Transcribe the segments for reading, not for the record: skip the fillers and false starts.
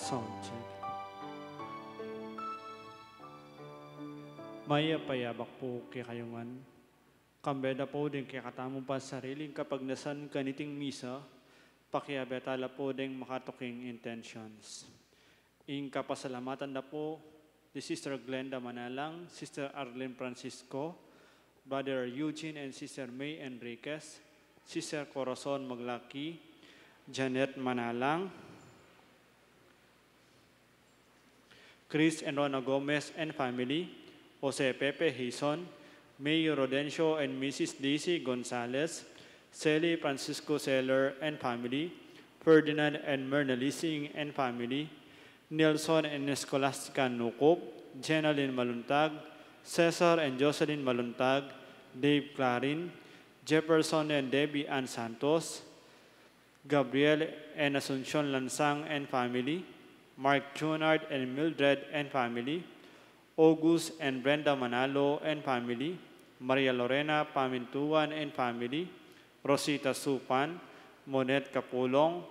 Sound check. Maya payabak po kay kayungan. Kambeda po din kay katamong pa sariling kapag nasan kaniting misa, pakiabetala po din makatuking intentions. Ing kapasalamatan na po ni Sister Glenda Manalang, Sister Arlene Francisco, Brother Eugene and Sister May Enriquez, Sister Corazon Maglaki, Janet Manalang, Chris and Rona Gomez and family, Jose Pepe Hison, Mayor Rodencio and Mrs. Daisy Gonzalez, Sally Francisco Seller and family, Ferdinand and Myrna Lissing and family, Nelson and Escolastica Nukop, Jenalyn Maluntag, Cesar and Jocelyn Maluntag, Dave Clarin, Jefferson and Debbie Ann Santos, Gabriel and Asuncion Lansang and family, Mark Junard and Mildred and family, August and Brenda Manalo and family, Maria Lorena Pamintuan and family, Rosita Supan, Monet Capulong,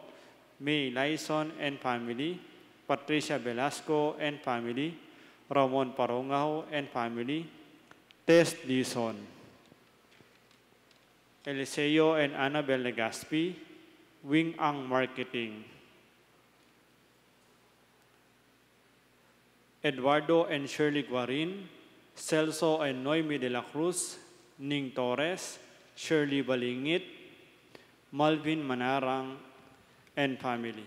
May Lyson and family, Patricia Velasco and family, Ramon Parongao and family, Tess Dison, Eliseo and Annabel Legaspi, Wing Ang Marketing, Eduardo and Shirley Guarin, Celso and Noemi de la Cruz, Ning Torres, Shirley Balingit, Malvin Manarang, and family.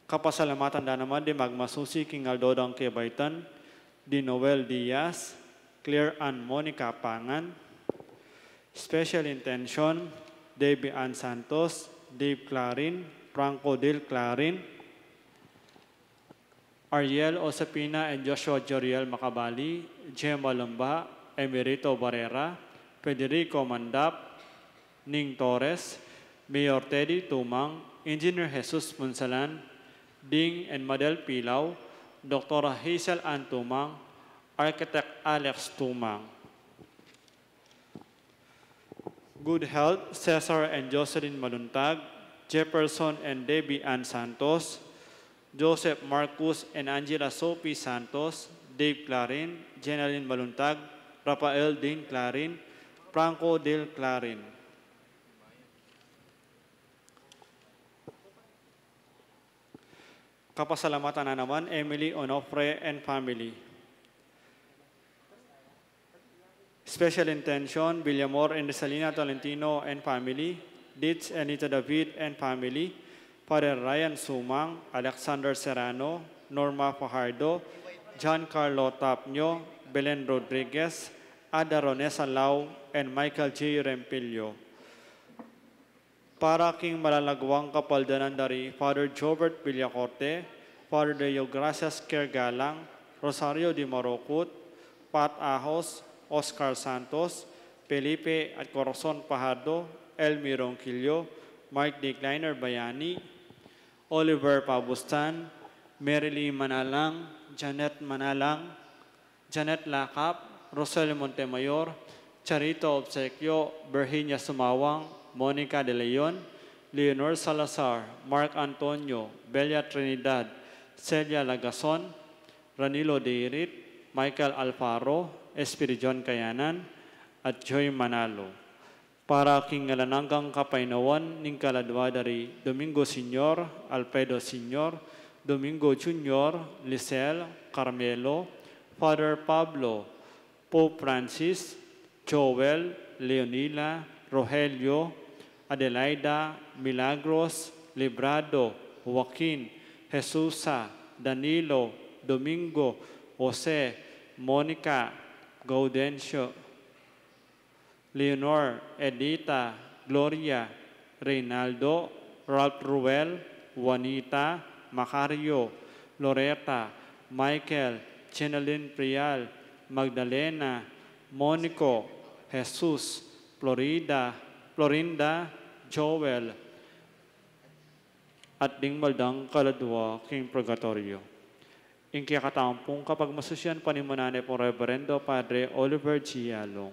Kapasalamatan da naman di magmasusi king Aldodang Kebaitan, di Noel Diaz, Claire Ann Monica Pangan, Special Intention, Debbie Ann Santos, Dave Clarin, Franco Del Clarin, Ariel Osapina and Joshua Joriel Macabali, Gemma Lumba, Emerito Barrera, Federico Mandap, Ning Torres, Mayor Teddy Tumang, Engineer Jesus Munsalan, Ding and Madel Pilaw, Dr. Hazel Ann Tumang, Architect Alex Tumang. Good Health, Cesar and Jocelyn Maluntag, Jefferson and Debbie Ann Santos, Joseph Marcus and Angela Sophie Santos, Dave Clarin, Jenaline Maluntag, Rafael Dean Clarin, Franco Del Clarin. Kapasalamatan na naman, Emily Onofre and family. Special Intention, Villamor and Salina Tolentino and family, Ditz and Anita David and family, Father Ryan Sumang, Alexander Serrano, Norma Fajardo, John Carlo Tapnyo, Belen Rodriguez, Ada Ronesa Lau, and Michael J. Rempilio. Para king malalagwang kapaldanan dari Father Jobert Villacorte, Father Deo Gracias Kergalang, Rosario Di Marocot, Pat Ahos, Oscar Santos, Felipe at Corazon Pajardo, Elmi Ronquillo, Mark D. Kleiner Bayani, Oliver Pabustan, Merily Manalang, Janet Manalang, Janet Lakap, Rosel Montemayor, Charito Obsequio, Virginia Sumawang, Monica De Leon, Leonor Salazar, Mark Antonio, Belia Trinidad, Celia Lagason, Ranilo Deirit, Michael Alfaro, Espirijon Kayanan, at Joy Manalo. Para king ngalananggang kapainawan ning kaladwa dari Domingo Senior, Alfredo Senior, Domingo Junior, Lisel, Carmelo, Father Pablo, Pope Francis, Joel, Leonila, Rogelio, Adelaida, Milagros, Librado, Joaquin, Jesusa, Danilo, Domingo, Jose, Monica, Gaudencio, Leonor, Edita, Gloria, Reynaldo, Ralph Ruel, Juanita, Macario, Loretta, Michael, Chenalyn Prial, Magdalena, Monico, Jesus, Florinda, Joel, at dingmaldang kaladwa king purgatorio. Ing kiyakatampong kapag masusyan panimunane po Reverendo Padre Oliver G. Yalong.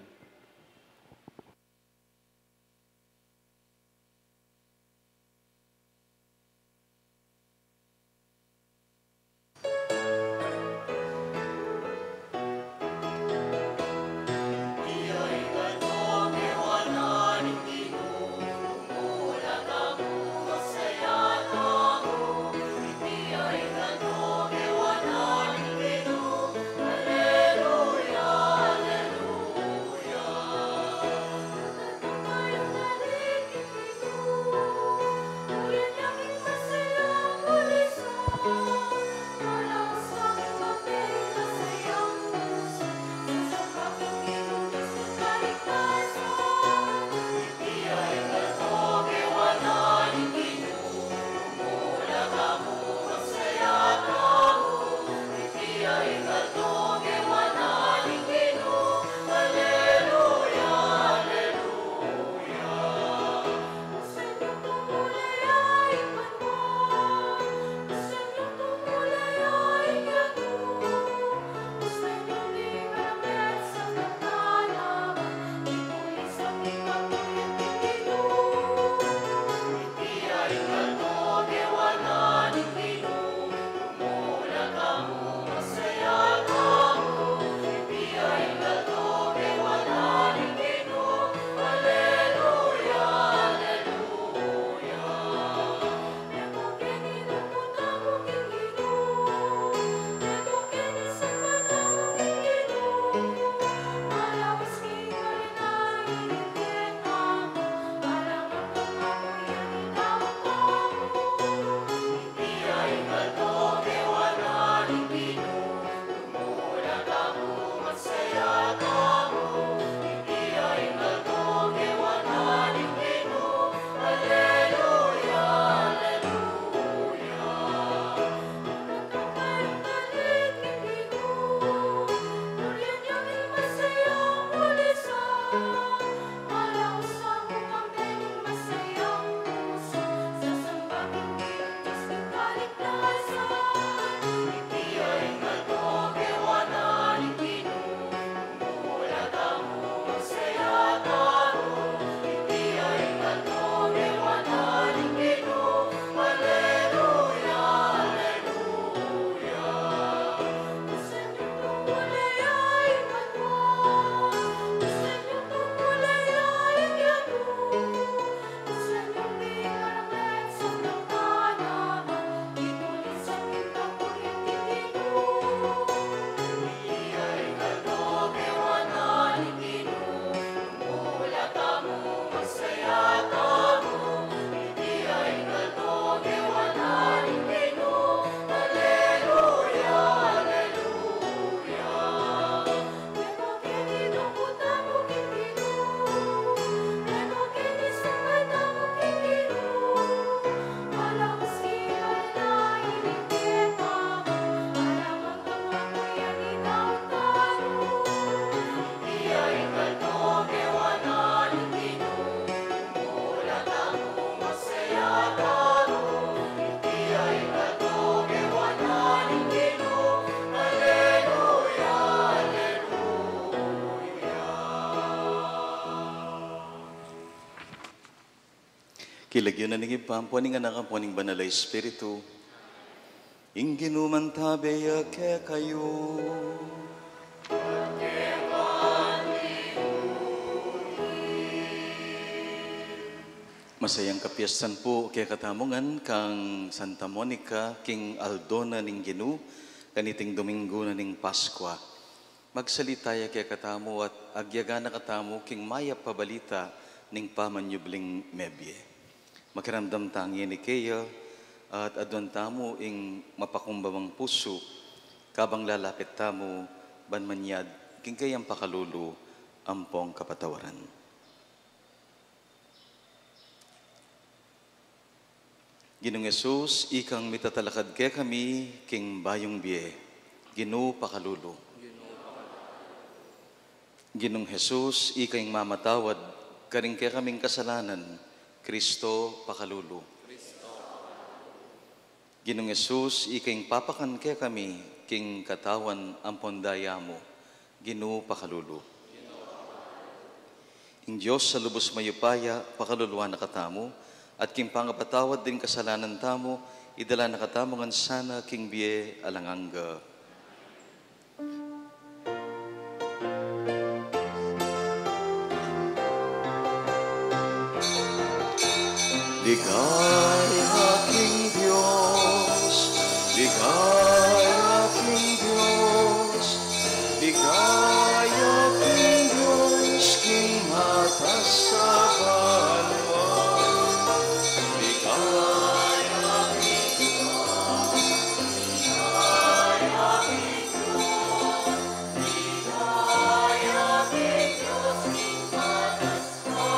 Kilagyo na ning ipampuaning anak ang puaning banal na Espiritu. Ingginuman tabeya ke kayo. Masayang kapiyasan po kaya katamungan kang Santa Monica, King Aldona ning Ginu, kaniting Domingo na ning Paskwa. Magsalitaya kaya katamo at agyaga na katamo king maya pabalita ning pamanyubling mebye. Makiramdam tangi ni Kaya at adwan tamo ing mapakumbabang puso, kabang lalapit tamo banmanyad king kayang pakalulu ampong kapatawaran. Ginong Yesus, ikang mitatalakad kaya kami king bayong biye, Ginu pakalulu. Ginong Jesus, ikang mamatawad, karing kaya kaming kasalanan, Kristo pakalulu. Ginong Yesus, ikang papakan kaya kami, king katawan ampon daya mo, Ginu pakalulu. Ing Diyos sa lubos mayupaya, pakaluluan na katamo, at king pangapatawad din kasalanan tamo, idala na katamongan sana king biye alanganga. Ligaya king Diyos, ligaya king Diyos, ligaya king Diyos, king matas sa banwa. Ligaya king Diyos, ligaya king Diyos, ligaya king Diyos, king matas sa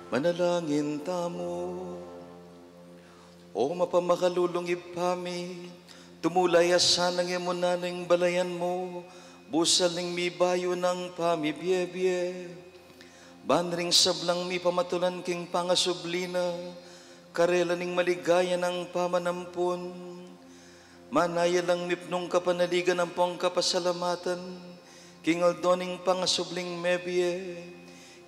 manalangin tamo. O mapamakalulong ipami, tumulay asanang emunaning balayan mo, busal ning mi bayo ng pamibiyebye. Banring sablang mi pamatulan king pangasublina, karela ning maligaya ng pamanampun. Manaya lang mipnong kapanaligan ng pong kapasalamatan, king aldoning pangasubling mebye,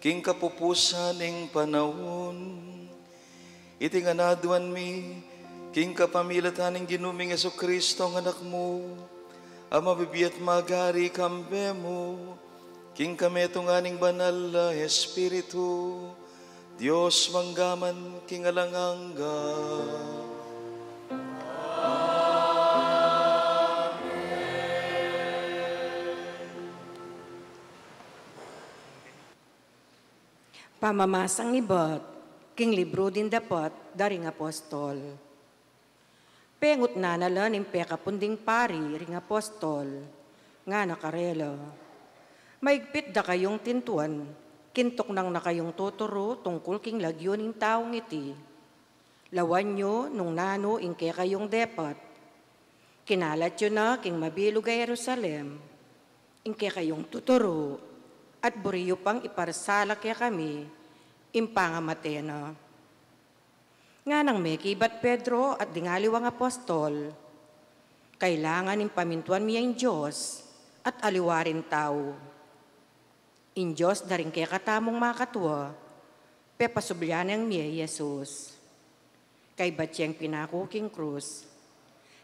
king kapupusan ing panahon. Iti nga naduan mi, king kapamilataning ginuming Jesucristo ang anak mo, ang mabibiyat magari kambe mo, king kametong aning banal na Espiritu, Diyos manggaman king alanganga. Pamamasang ibot, king libro din dapat, daring apostol. Pengut na nalan ng pekapunding pari, ring apostol, nga nakarelo. Maigpit da kayong tintuan, kintok nang na kayong tuturo tungkol king lagyo ning taong iti. Lawan nyo nung nano ingke kayong depat. Kinalat yun na king mabilog ay Jerusalem, ingke kayong tuturo, at buriyo pang iparsala kaya kami, impangamatena. Nga nang may kibat Pedro at dingaliwang apostol, Kailangan ng pamintuan miya in Diyos at aliwarin tao. In Diyos na rin kaya katamong makatwa, pepasublyanan miya Jesus. Kay batyang pinako king krus,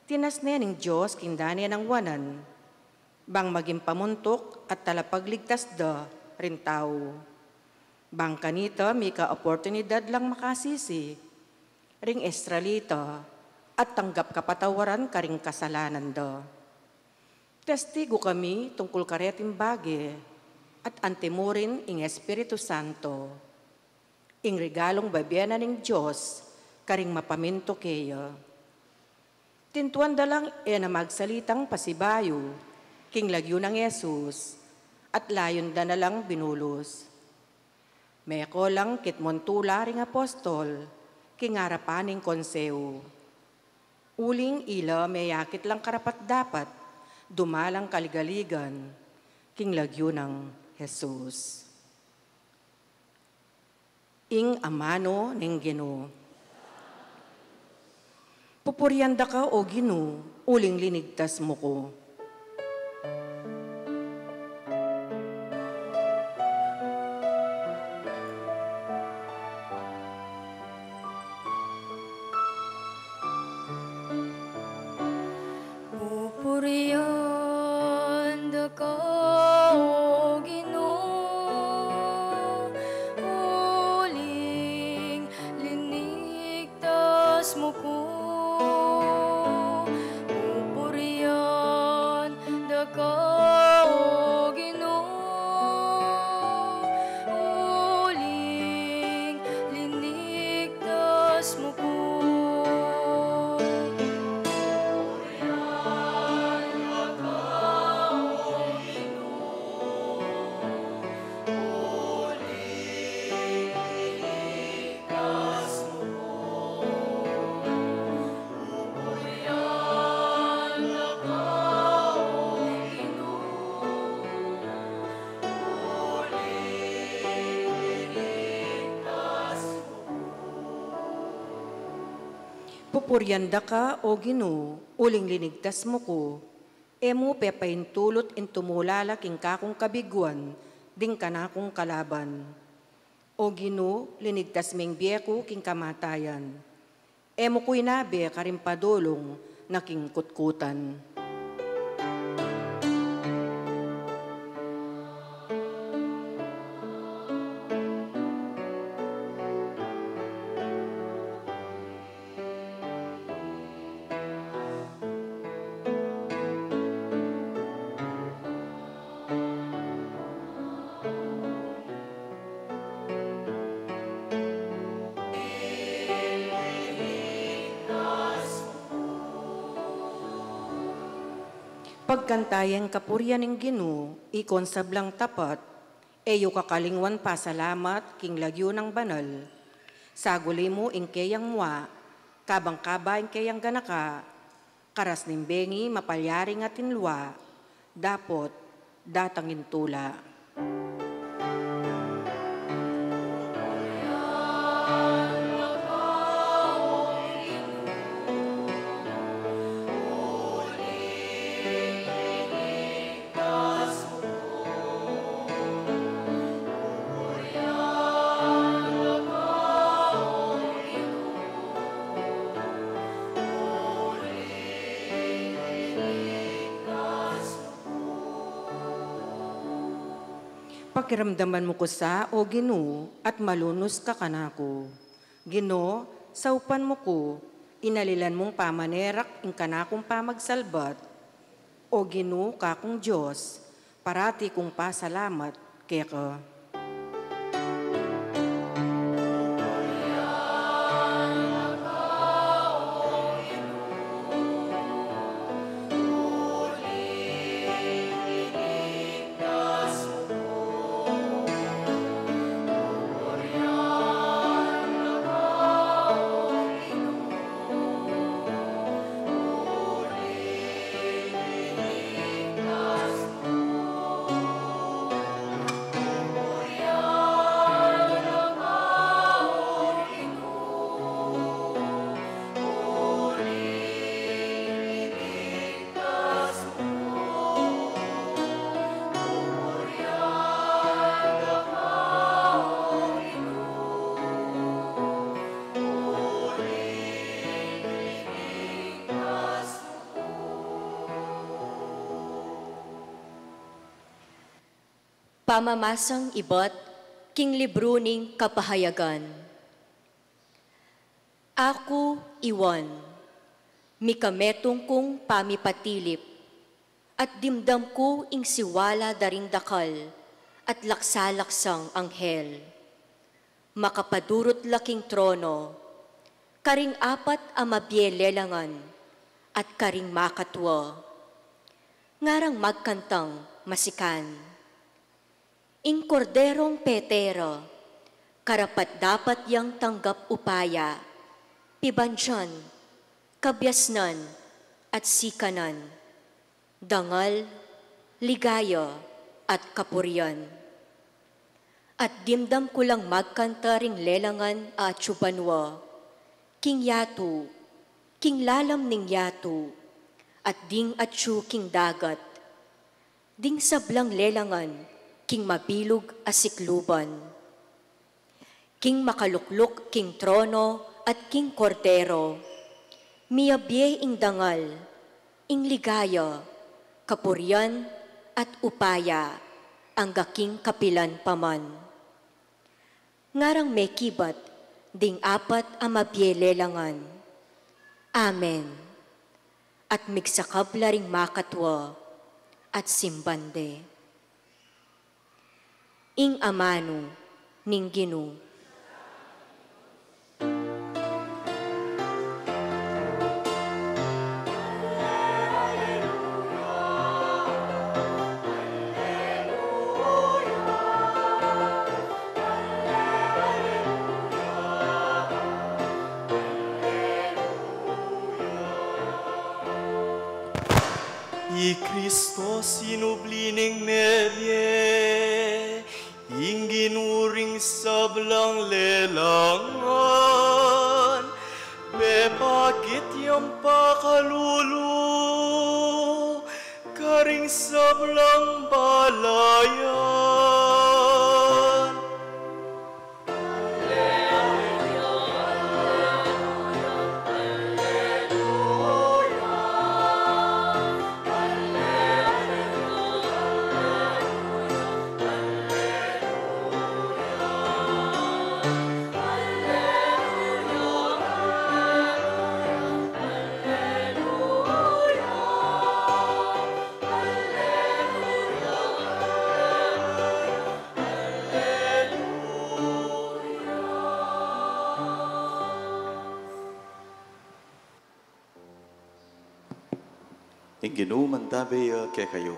tinasnen ng Diyos kindanya ng wanan, bang maging pamuntok at talapagligtas da rin tao. Bang kanita may ka-oportunidad lang makasisi, ring estralita at tanggap kapatawaran karing kasalanan da. Testigo kami tungkol kareting bagi at antimurin ing Espiritu Santo. Ing regalong babyanan ng Diyos, karing mapaminto kaya. Tintuan da lang na magsalitang pasibayo, king lagyo ng Yesus, at layon da na lang binulos. May ako lang kitmontula ring apostol, king harapaning konseo. Uling ila may yakit lang karapat dapat, dumalang kaligaligan, king lagyo ng Jesus. Ing amano ng Ginoo. Pupuryanda ka o Ginoo, uling linigtas mo ko. Pupurianda ka, O Ginoo, uling linigtas mo ko. Pupurianda ka, O Ginoo, uling linigtas mo ko. Pupuryanda ka, O Ginoo, uling linigtas mo ko. Emo pepaintulot in tumulala king kakong kabiguan, ding kanakong kalaban. O Ginoo, linigtas ming biyeko king kamatayan. Emo ko'y nabe karimpadulong na king kutkutan. Pagkantayan kapuryan ng Ginoo, ikon sablang tapat, eyo kakalingwan pa salamat king lagyo ng banal. Saguli mo ing kayang mwa, kabang-kaba ing kayang ganaka, karas nimbengi mapalyaring at inlwa, dapot datangin tula. Pakiramdaman mo ko sa, O Ginoo, at malunos ka kanako. Ginoo, saupan mo ko, inalilan mong pamanerak ing kanakong pamagsalbat. O Ginoo, kakong Diyos, parati kong pasalamat kaya ka. Pamamasang ibat, king libro ning kapahayagan. Ako, Iwan, mikametong kong pamipatilip, at dimdam ko ing siwala daring dakal, at laksalaksang anghel. Makapadurot laking trono, karing apat amabyelelangan, at karing makatwa. Ngarang magkantang masikan. Ing korderong petero, karapat dapat yang tanggap upaya, pibansyan, kabyasnan, at sikanan, dangal, ligaya, at kapurian. At dimdam ko lang magkanta ring lelangan at chubanwa, king yatu, king lalam ning yatu, at ding atsu king dagat, ding sablang lelangan, king mabilog asikluban. King makaluklok, king trono, at king kordero, miyabye ing dangal, ing ligaya, kapuryan, at upaya, ang gaking kapilan paman. Ngarang may kibat, ding apat amabyelelangan. Amen. At migsakabla ring makatwa, at simbande. Ing amano, ning Ginoo. I Kristo sinublining melye, ing ginuring sablang lelangan, bepakit yung pakalulu, karing sablang balayan. Ginoo mantabi kay kayo.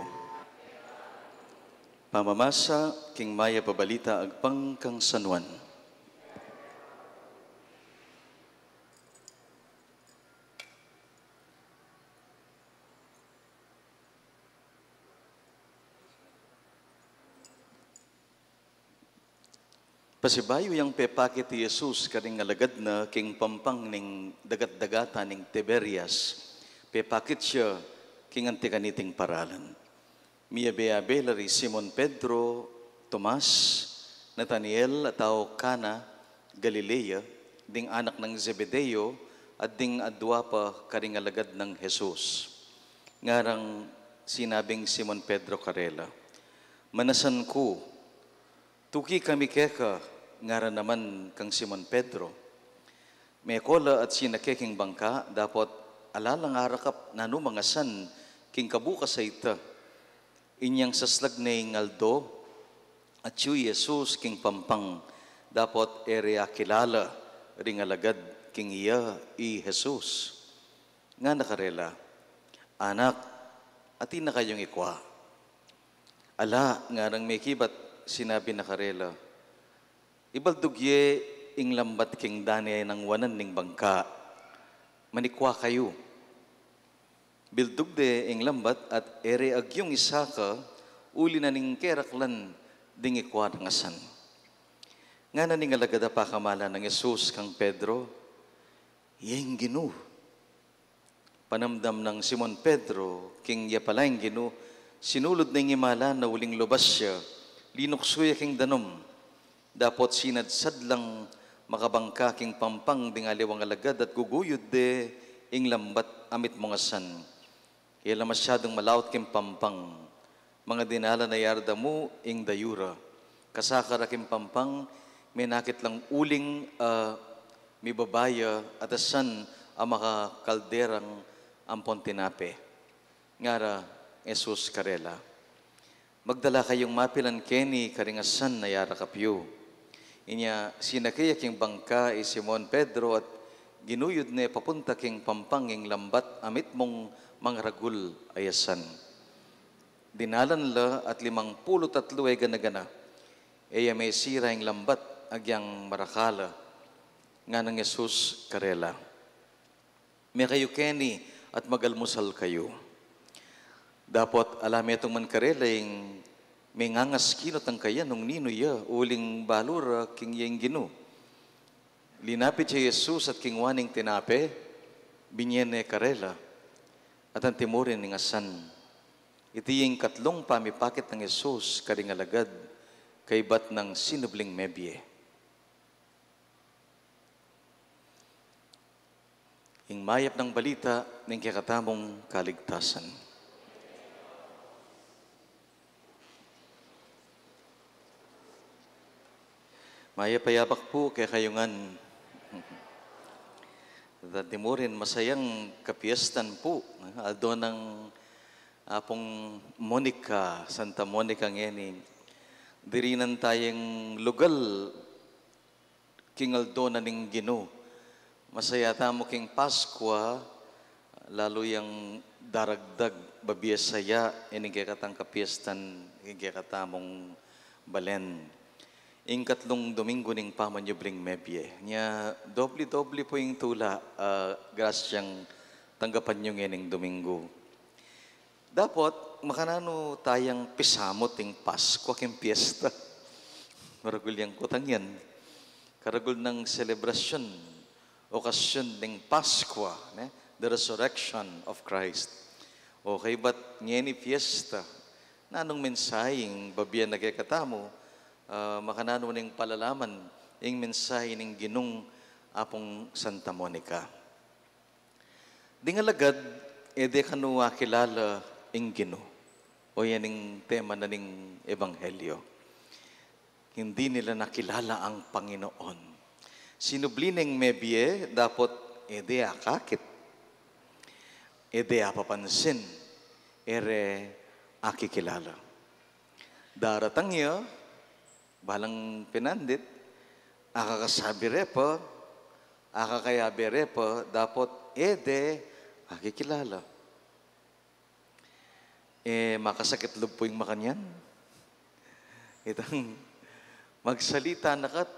Pamamasa king maya pabalita agpang kang sanwan. Pasibayo yang pepakit ti Jesus karing alagad na king pampang ning dagat-dagata ning Tiberias. Pepakit siya king antikaniting paralan. Miyabe-abe lari Simon Pedro, Tomas, Nathaniel ataw Cana, Galilea, ding anak ng Zebedeo, at ding adwa pa karing alagad ng Jesus. Ngarang sinabing Simon Pedro karela, manasan ko, tuki kami keka, ngara naman kang Simon Pedro. May kola at sinakeking bangka, dapat alalang arakap na no mga san, king kabukas sa ita, inyang saslag na ngaldo, at yu Jesus king pampang, dapat area kilala, ring alagad king iya i Jesus. Nga nakarela, anak, ati na kayong ikwa. Ala, nga nang may kibat, sinabi nakarela, ibaldugye ing lambat king danay ng wanan ning bangka, manikwa kayo. Bildugde ing lambat at ere agyong isaka, uli na ning keraklan ding ikwa ng asan. Nga na ning alagada pa kamala ng Jesus kang Pedro, iyeng Ginoo. Panamdam ng Simon Pedro, king yapalayng Ginoo, sinulod na imala na uling lubas siya, linuksuya king danom, dapat sinadsad lang makabangka king pampang ding aliwang alagad at guguyod de ing lambat amit mga san. Kaya masyadong malawat king pampang, mga dinala na yarda mo, ing dayura. Kasakaraking pampang, may nakit lang uling may babaya at asan ang makakalderang ampon tinape. Ngara, Jesus karela. Magdala kayong mapilan keni karingasan na yara kapyo. Inya sinakayak yung bangka Simon Pedro at ginuyod ne papunta king pampanging lambat amit mong mangragul ayasan. Dinalan la at 53 ay gana-gana. Eya may sira yung lambat agyang marakala nga ng Jesus karela. May kayo keni at magalmusal kayo. Dapat alam itong man karela yung may ngangas kinot ang kaya nung nino ya uling balura king yang ginu. Linapit si Jesus at kingwaning tinape, binyene karela at ang timurin ng asan. Iti yung katlong pamipakit ng Jesus karingalagad kay bat ng sinubling mebye. Ing mayap ng balita ng kakatamong kaligtasan. Mayapayapak po kaya kayungan. Dati mo rin, masayang kapiestan po. Aldo ng apong Monica, Santa Monica ngayon. Dirinan tayong lugal, King Aldo na ning Gino. Masaya tamo king Paskwa, lalo yung daragdag, babiyasaya, ining kaya katang kapiestan, ining kaya katamong Balen. Ing katlong Domingo ning pamanyubling mebye. Nya, doble-doble po yung tula, grasyang tanggapan nyo ngayon Domingo. Dapat, makanano tayang pisamot yung Pasko, king piyesta. Maragul yung kutang yan. Karagul ng selebrasyon, okasyon ng Paskwa, the resurrection of Christ. Okay, but ngayon piyesta, na anong mensaheng babiyan na kayakatamo, makanano ng palalaman yung mensahe ng ginong apong Santa Monica. Dingalagad, ede kanua kilala yung gino. O yan yung tema na ng Ebanghelyo. Hindi nila nakilala ang Panginoon. Sinublineng mebye, dapat ede akakit. Ede apapansin. Ere akikilala. Daratang niya, balang pinandit, akakasabi repa, akakayabi repa, dapat ede, akikilala. Makasakit loob po yung makanyan. Itang magsalita na kat,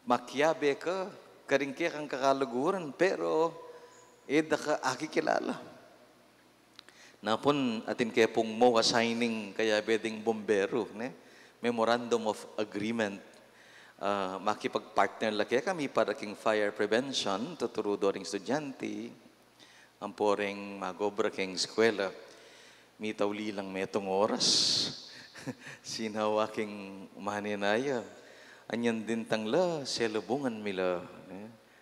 makyabe ka, karingkya kang kakalaguran, pero eda ka akikilala. Napon atin kaya pong mo assigning kaya beding bombero, Memorandum of Agreement. Makipag-partner laki kami para king fire prevention, tuturo doring estudyante, ang poreng magobra king eskwela. Mitawli lang metong oras. Sinawa king maninaya. Anyan din tangla, selubungan mila.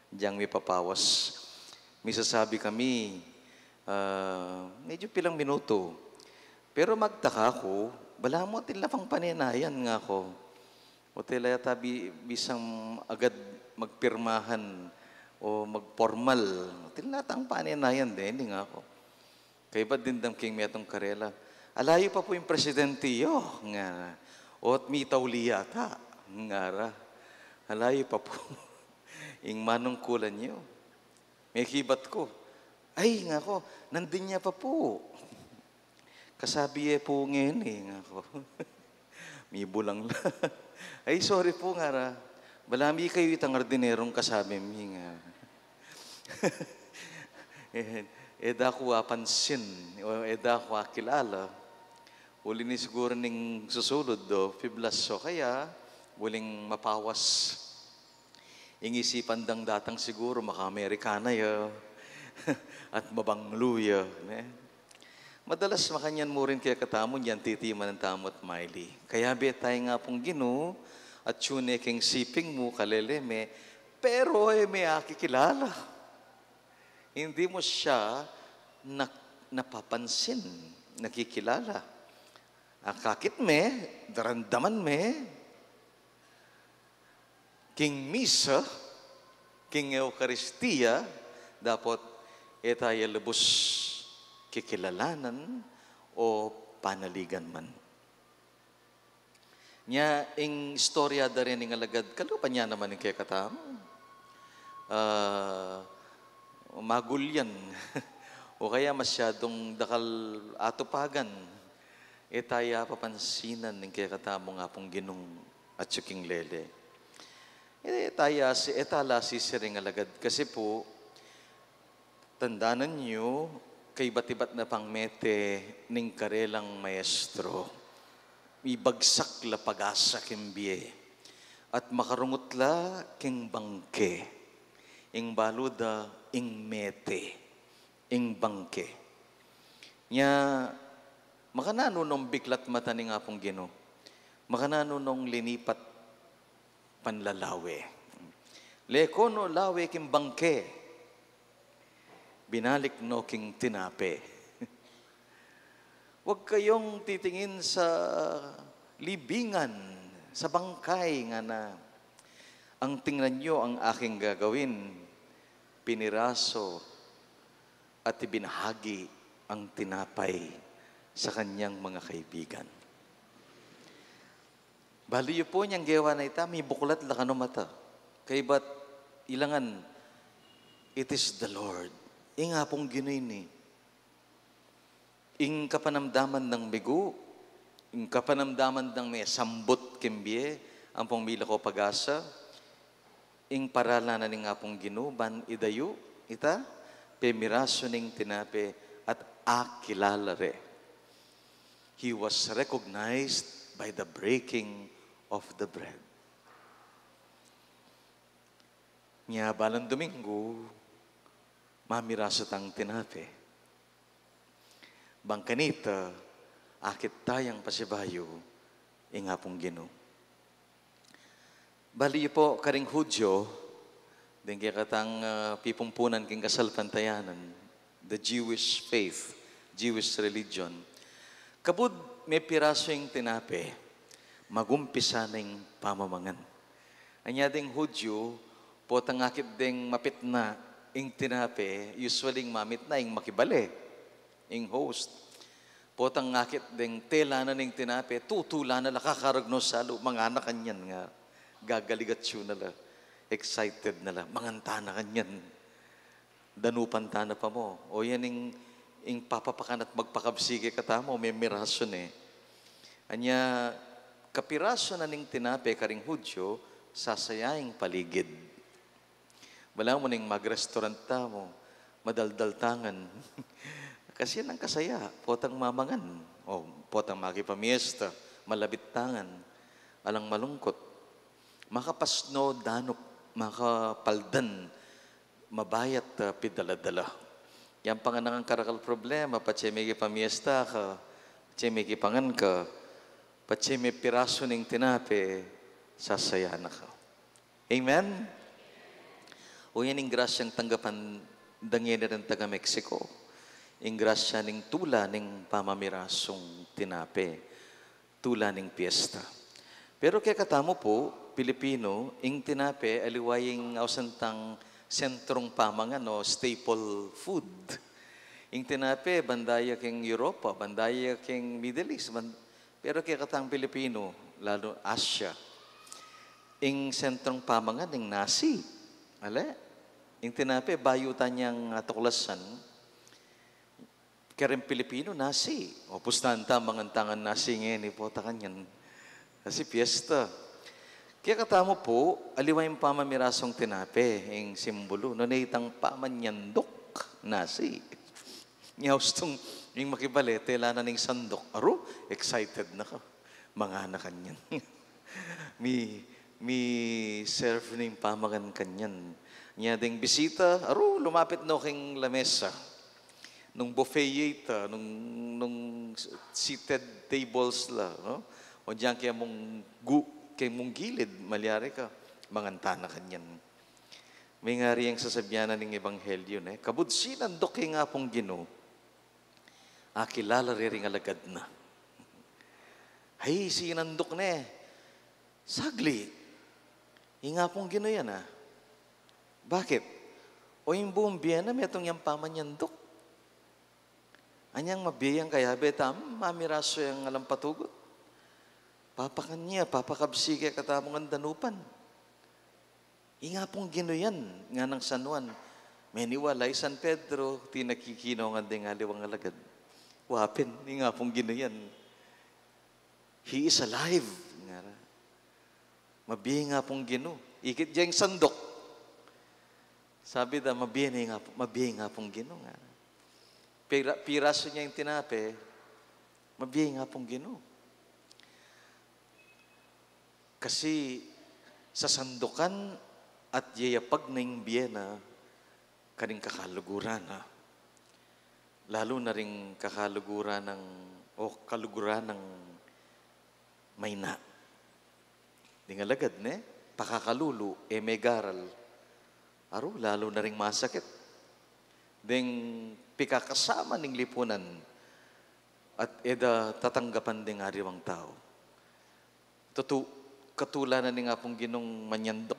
Diyang may papawas. Misasabi kami, medyo pilang minuto. Pero magtaka ko, bala mo tilapang paninayan nga ko. O tila yata bisang agad magpirmahan o magpormal. Tilatang paninayan din, hindi nga ako. Kaya ba din king metong karela? Alayo pa po yung presidente yo. Nga. O't mitaw liyata. Ngara. Alayo pa po. Ing manungkulan nyo. May kibat ko. Ay nga ko, nandun niya pa po. Kasabi po ngayon nga ko. May bulang lang. Ay, sorry po nga. Balami kayo itang ordinerong kasabi mi nga. Eda ko apansin, o eda ko akilala. Uli ni siguro ning susulod do, fiblaso. Kaya, uling mapawas. Ingisipan dang datang siguro, maka-Amerikana ya. At mabangluya. Madalas makanyan mo rin kaya katamon yan, titiman ng tamot Miley. Kaya betay nga pong Gino, at tune king siping mo, kaleleme, pero may akikilala. Hindi mo siya napapansin, nakikilala. Akakit me, darandaman me, king misa, king Eucharistia, dapat etaya lubos kikilalanan o panaligan man. Nya, ing istorya da rin ng alagad, kalupa niya naman yung kaya katam. Magulyan. O kaya masyadong dakal atupagan. Etaya papansinan ng kaya katamo nga pong ginong at suking lele. Etala si siring alagad. Kasi po, tandanan nyo, kay batibat na pangmete ning karelang maestro. Ibagsak la pag-asa kimbiye at makarungot la king bangke ing baluda ing mete ing bangke nya makanano nung biklat mata ni nga pong Ginoo makanano nung linipat panlalawe lekono lawe king bangke binalik no king tinape. Huwag kayong titingin sa libingan, sa bangkay nga na ang tingnan nyo ang aking gagawin, piniraso at ibinahagi ang tinapay sa kanyang mga kaibigan. Baliyo po niyang gawa na ita, may buklat lakano mata. Kay ba't ilangan, it is the Lord. Nga pong Ginoy ni. Ing kapanamdaman ng bigo, ing kapanamdaman ng may sambot kimbye, ang pong mila ko pag-asa, ing paralanan ng nga pong ginuban, idayo, ita, pemiraso ning tinape, at akilalare. He was recognized by the breaking of the bread. Nya balang Domingo, mamiraso tang tinape. Bangkanita, akit tayang pasibayo, nga pong Ginoo. Bali po, karing Hudyo, din kaya katang pipumpunan king kasalpantayanan, the Jewish faith, Jewish religion. Kabud may piraso yung tinape, magumpisa ng pamamangan. Anya ding Hudyo, po tangakit ding mapit na yung tinape, usually mamit na yung makibali. Ing host. Potang ngakit ding tela na ning tinape, tutula na lakakaragno sa loob, mga anak kanyan nga, gagaligat siya nala, excited nala, manganta na kanyan, danupan ta na pa mo, o yan ing papapakan at magpakabsige katamo, may mirason eh. Anya, kapiraso na ning tinape, karing Hudyo, sasayaing paligid. Wala mo ning mag-restaurant ta mo, madaldaltangan, kasi nang kasaya, potang mamangan, o potang makipamiesta, malabit tangan, alang malungkot, makapasno, danok, makapaldan, mabayat, pidaladala. Yan pa nga nang karakal problema, patsi may kipamiesta ka, patsi may kipangan ka, patsi may piraso ng tinape, sasaya na ka. Amen? O yan yung grasyang tanggapan, dangyan na rin taga-Mexico. Ing grasya ning tula ning pamamirasong tinape, tula ning piyesta. Pero kaya katamo po, Pilipino, ing tinape, aliwaying ausantang sentrong pamangan o staple food. Ing tinape, bandaya king Europa, bandaya king Middle East, pero kaya katang Pilipino, lalo Asia. Ing sentrong pamangan, ing nasi. Ale, ing tinape, bayutan niyang tuklasan, kaya rin Pilipino, nasi. O pustahan ta, mangantangan nasi ngayon, ipota kanyan. Kasi piyesta. Kaya katamo po, aliwa yung pamamirasong tinape, yung simbolo. Noon itang pamanyandok, nasi. Ngawstong yung makibali, tela na ng sandok. Aro, excited na ka. Mga anak kanyan. mi serve na yung pamagan kanyan. Nya ding bisita, aro, lumapit no king lamesa. Nung buffet yata, nung seated tables la, no? O diyan kaya mong gilid, malyari ka, manganta na kanyan. May nga riyang sasabyanan ng Ebanghelyo, ne? Kabudsinan doke nga pong Ginoo, akilala rin alagad na. Hay, sinandok na Sagli. Inga pong gino yan Bakit? O yung buong biyana, may itong yung pamanyandok. Anyang mabiyang kaya, betam, mamiraso yung alampatugot. Papakan niya, papakabsi kaya katamong ang danupan. Inga pong gino yan, nga ng San Juan. May niwalay San Pedro, tinakikinaw nga din nga liwang alagad. Wapin, inga pong gino yan. He is alive. Mabiyang nga pong gino. Ikit diyang sandok. Sabi da, mabiyang nga pong gino nga. Piraso niya yung tinape, mabiyang nga pong gino. Kasi sa sandukan at yayapag na yung biyena, kaning kakaluguran Lalo na rin kakaluguran kaluguran ng mayna. Di nga lagad, pakakalulu, may garal. Aro, lalo na rin masakit. Ding pikakasama ning lipunan at tatanggapan ding ariwang tao. Katula na ni nga pong ginong manyandok.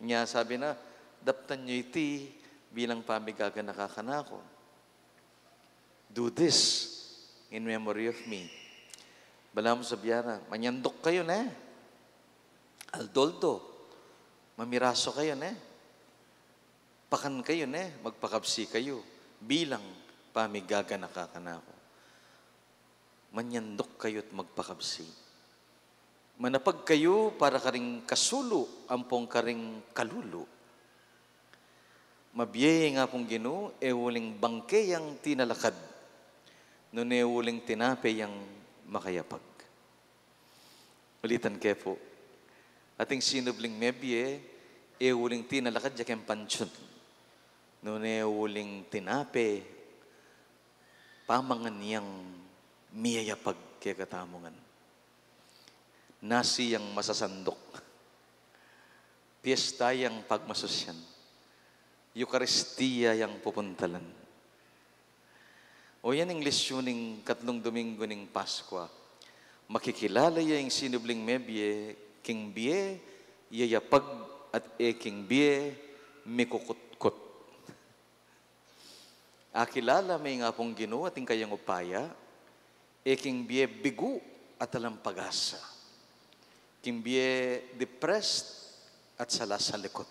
Niya sabi na, daptan nyo iti bilang pamigaga nakakanako. Do this in memory of me. Bala mo sabihan manyandok kayo Aldoldo, mamiraso kayo Pakan kayo magpakabsi kayo bilang pamigaga nakakanako. Manyandok kayo at magpakabsi. Manapag kayo para karing kasulo, ampong karing kalulo. Mabiyay nga pong Ginoo, ewuling bangke yang tinalakad, nun ewuling tinape yang makayapag. Ulitan kayo po. Ating sinubling mebye, ewuling tinalakad yakem pansyon. Nun ewuling tinape, pamangan niyang miyayapag kaya katamungan. Nasi yang masasandok. Piyesta yang pagmasusyan. Eucharistia yang pupuntalan. O yan ang lesyoning 3 Domingo ng Paskwa. Makikilala yung sinubling mebye, king biye, yayapag at king biye, mikukutkot. Akilala may nga pong Ginoo ating kayang upaya, king biye bigu at alampagasa. King biye depressed at sala sa likot.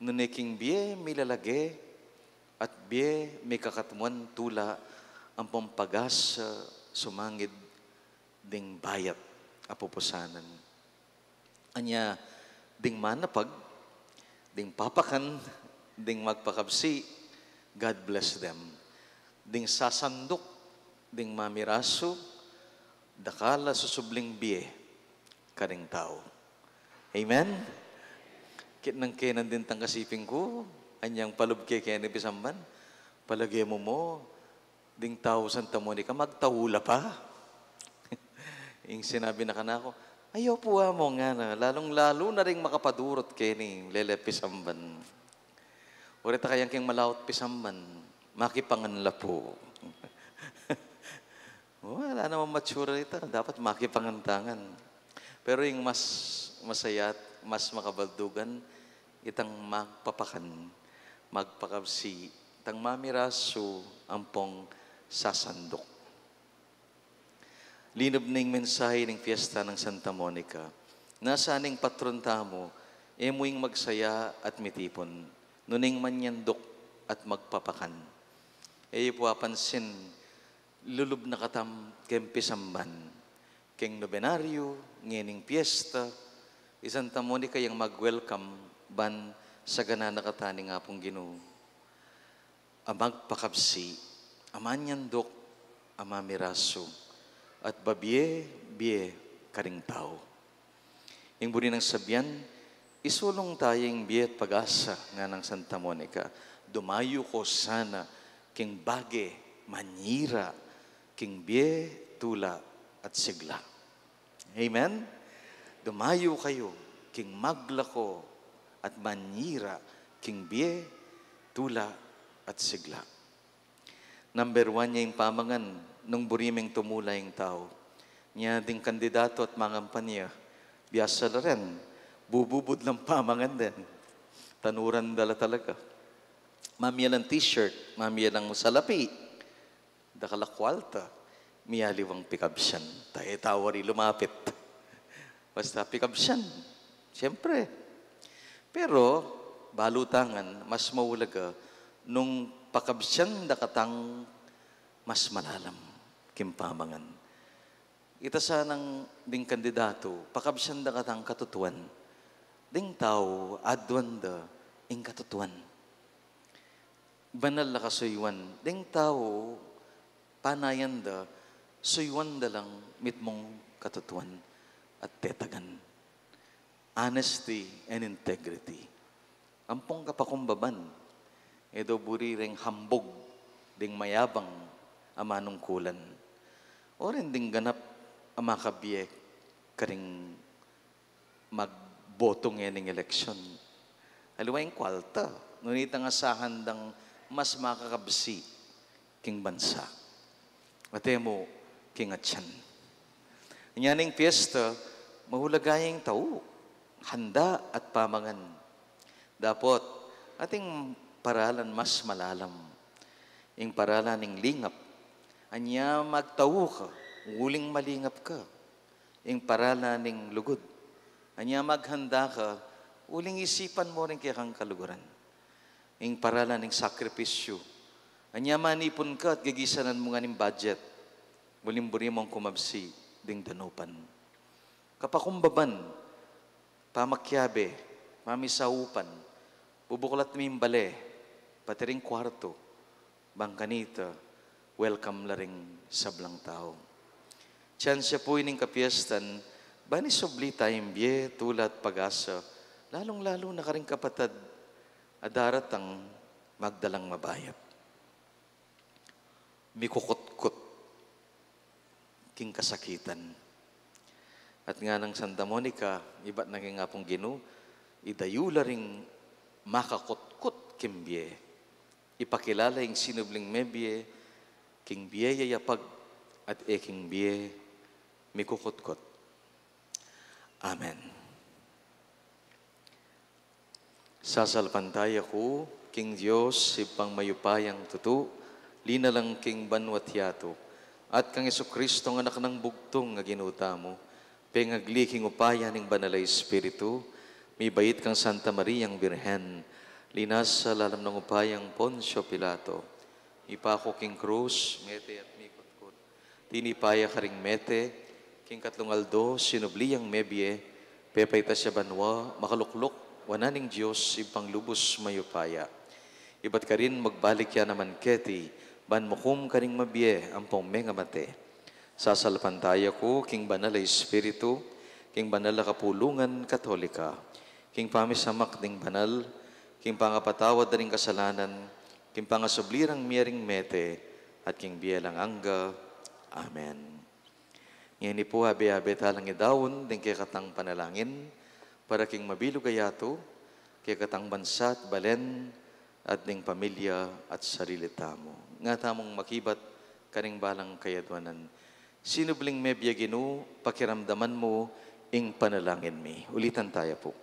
Nune king biye milalage at biye may kakatmuan tula ang pampagas sumangid ding bayat apupusanan. Anya, ding manapag, ding papakan, ding magpakabsi, God bless them. Ding sasandok, ding mamiraso, dakala susubling biye, karing tao. Amen? Kitnang kenan din tang kasiping ko, anyang palubke kaya ni Pisamban, palagay mo, ding tao Santa Monica, magtawula pa. Yung sinabi na kanako, ayaw po mo nga lalong-lalo na rin makapadurot kayo ni Lele Pisamban. Urita kayang king malawot Pisamban, makipanganla po. Wala namang matsura ito, dapat makipangantangan. Pero yung mas masaya at mas makabaldugan, itang magpapakan, magpakabsi, itang mamiraso, ampong sasandok. Linob na yung mensahe ng fiesta ng Santa Monica. Nasa aning patron tamo, emuing magsaya at mitipon, nuning manyandok at magpapakan. Po apansin, lulub na katam kem Pisamban, keng nobenaryo, ngening fiesta, Santa Monica yung mag-welcome ban sa ganana katani nga pong Ginoo. Magpakabsi, amanyandok, amamiraso, at biye karing tao. Yung buni ng sabyan, isulong tayong biye at pag-asa nga ng Santa Monica. Dumayo ko sana, king bage, manyira, king biye, tula, at sigla. Amen? Dumayo kayo, king maglako, at manyira, king biye, tula, at sigla. Number 1 niya yung pamangan, nung burimeng tumula yung tao. Niya ding kandidato at mangampanya. Biyasa na rin. Bububod lang pamangan din. Tanuran dala talaga. Mamiya ng t-shirt, mamiya ng salapi. Dakalakwalta. Miyaliwang pikabsyan. Tayo tawari lumapit. Basta pikabsyan. Siyempre. Pero, balutangan, mas maulaga, nung pakabsyan dakatang mas malalam, kimpamangan. Ita sanang ding kandidato, pakabsyan dakatang katutuan, ding tao, adwan da, ing katutuan. Banal na kasuywan, ding tao, panayan da, suywan da lang mitmong katutuan at tetagan. Honesty and integrity. Ampong kapakumbaban, edo buri ring hambog, ding mayabang, amanungkulan. O rin ding ganap, amakabiyek, karing magbotong yan ng eleksyon. Aliwayang kwalta, ngunit ang asahan dang mas makakabsi king bansa. Matemo, king atyan. Nyaning piyesta, mahulagayang tao, handa at pamangan. Dapat ating paralan mas malalam. Yung paralan ng lingap. Anya magtawo ka, uling malingap ka. Yung paralan ng lugod. Anya maghanda ka, uling isipan mo rin kaya kang kaluguran. Yung paralan ng sakripisyo. Anya manipon ka at gigisanan mo nga ng budget. Bulim-buri mong kumabsi ding danupan. Kapakumbaban, pamakyabe, mamisaupan, bubuklat mimbale, pati ring kwarto, bangkanita, welcome la ring sablang tao. Tiyan siya po ining kapiestan, bani sobli tayong biye, tulat, pag-asa, lalong-lalo na karing kapatad, adarat ang magdalang mabayat. Mikukot-kot, king kasakitan. At nga ng Santa Monica, iba't naging nga pong Ginoo, idayula ring makakutkot kimbiye. Ipakilala yung sinubling mebye, king biye yayapag, at king biye mikukutkot. Amen. Sasalpantay ako, king Diyos, ipang mayupayang tutu, linalang king banwat yato, at kang Jesucristo ng anak ng bugtong nga ginuta mo, pengagli king upaya ning banalay Espiritu, may bayit kang Santa Mariang Birhen, linas sa lalam ng upayang Poncio Pilato, ipako king krus, mete at mikutkot, tinipaya ka ring mete, king katlungaldo, sinubliyang mebye, pepayta siya banwa, makaluklok, wananing Diyos, ipang lubos mayupaya. Iba't ka rin magbalik yan naman keti, banmukum ka ring mabye, ampong menga mate. Sasalpantaya ko, king banal ay Espiritu, king banal na kapulungan katolika, king pamisamak ding banal, king pangapatawad na ring kasalanan, king pangasublirang miyaring mete, at king biyalang angga. Amen. Ngayon po, habi-habi talang idawon, ding kay katang panalangin, para king mabilugayato, kay katang bansa at balen, at ding pamilya at sarili tamo. Nga tamong makibat, karing balang kayadwanan. Sinubling mebya Ginoo, pakiramdaman mo, ing panalangin mi. Ulitan tayo po.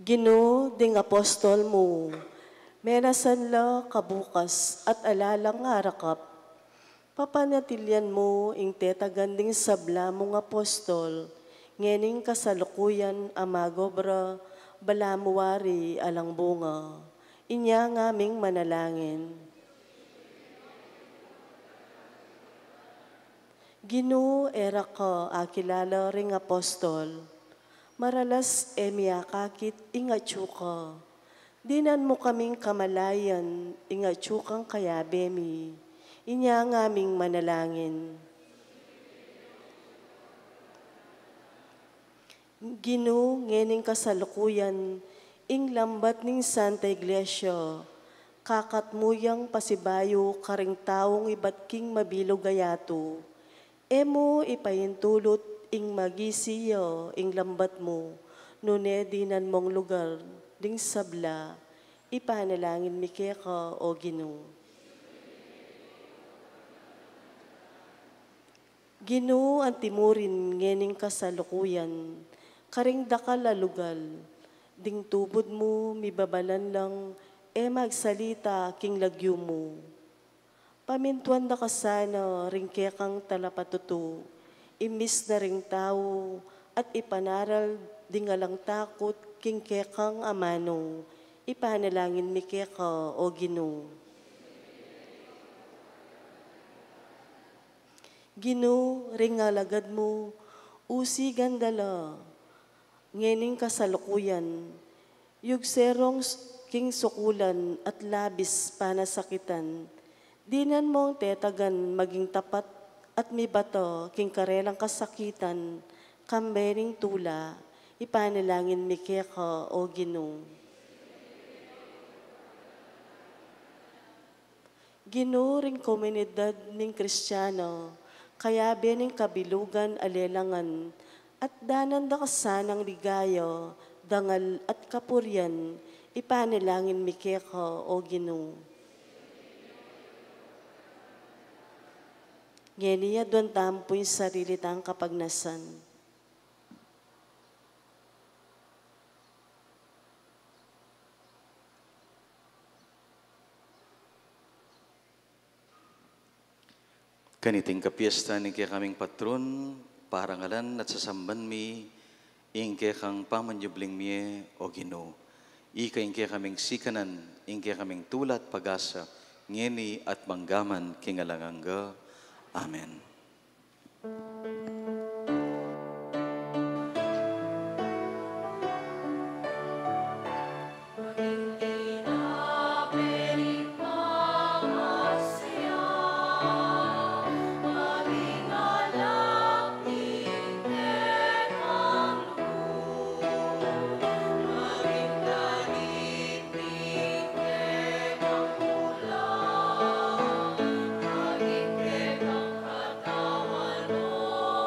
Ginoo ding apostol mo, menasan la kabukas at alalang ngarakap, papanatilyan mo ing tetaganding sabla mong apostol, ngening kasalukuyan amagobra, balamuwari alang bunga, inya ngaming manalangin. Ginoo era ka akilala ring apostol, maralas emiyakakit ingatsuka, dinan mo kaming kamalayan ingatsukang kayabemi, inya ngaming manalangin. Ginoo ngening kasalukuyan, ing lambat ning Santa Iglesia, kakatmuyang pasibayo karing taong iba't king mabilog gayato, emo ipayintulot ing magisiyo ing lambat mo, nune dinan mong lugar ding sabla, ipanalangin mi keka o Ginoo. Ginoo ang timurin ngening kasalukuyan, karing dakal alugal, ding tubod mo mibabalan lang, magsalita king lagyo mo. Pamintuan da kasana ring kekang talapatuto, imis na ring tao, at ipanaral dingalang takot king kekang amano, ipanalangin mi keka o Ginoo. Ginoo, ring alagad mo, usigan dala, ngening kasalukuyan, yugserong king sukulan at labis panasakitan, dinan mong tetagan maging tapat at may bato king karelang kasakitan, kambering tula, ipanalangin mi keka o Ginoo. Ginoo ring komunidad ning Kristiyano, kaya bening kabilugan alelangan, at danan da kasanang ligayo, dangal at kapuryan, ipanalangin mi keka o Ginoo. Ngeniya doon tampoy sarili tang kapagnasan. Kaniting kapiesta ni kaya kaming patron, parangalan at sasamban mi, ingke kang pamanjubling mi o Ginoo. Ika ingke kaming sikanan, ingke kaming tulat pagasa, ngeni at manggaman kingalanganga. Amen. Katawan mo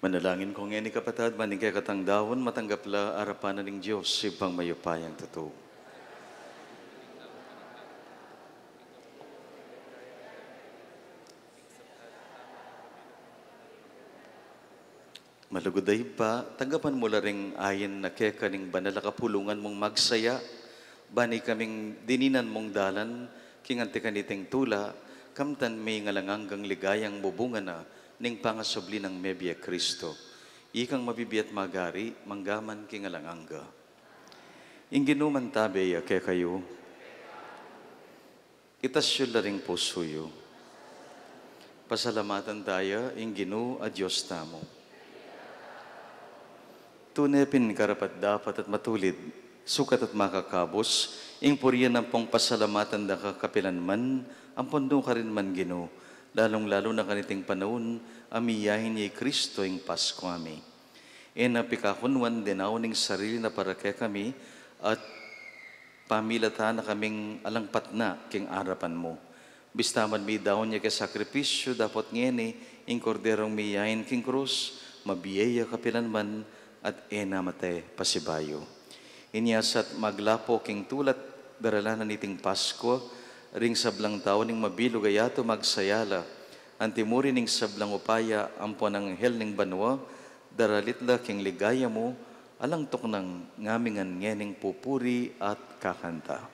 Manalangin ko ngayon ni kapatad, maning kay katangdawon, matanggap la arapan na ning Diyos, sipang mayupayang totoo. Malugoday pa, tanggapan mo la ring ayin na kaya kaning banal kapulungan mong magsaya, bani kaming dininan mong dalan, kinganti kaniting tula, kamtan may ngalanganggang ligayang bubunga na, ning pangasubli ng Mebia Kristo. Ikang mabibiyat magari, manggaman kingalanganga. Ingginuman tabe ya kaya kayo, itasyo la ring pusuyo. Pasalamatan tayo, ingginu a Diyos tamo. Tunepin karapat dapat at matulid, sukat at makakabos, ing puriyan ng pong pasalamatan da kakapilan man, ang pondong ka rin man gino, lalong-lalo na kaniting panahon, amiyahin niya Kristo ing Pasko ami. E napikakunwan dinaw ning sarili na para kay kami, at pamilata na kaming alangpat na king arapan mo. Bistaman may daon niya kay sakripisyo, dapat ngeni, ing korderong miyahin king krus, mabiyaya kapilan man, at namatay pasibayo. Inyasat maglapo king tulat daralanan niting Pasko, ring sablang tao ning mabilog ayato magsayala, antimuri ning sablang upaya ampo ng hel ning banwa, daralitla king ligaya mo, alang tok ng ngamingan ngening pupuri at kakanta.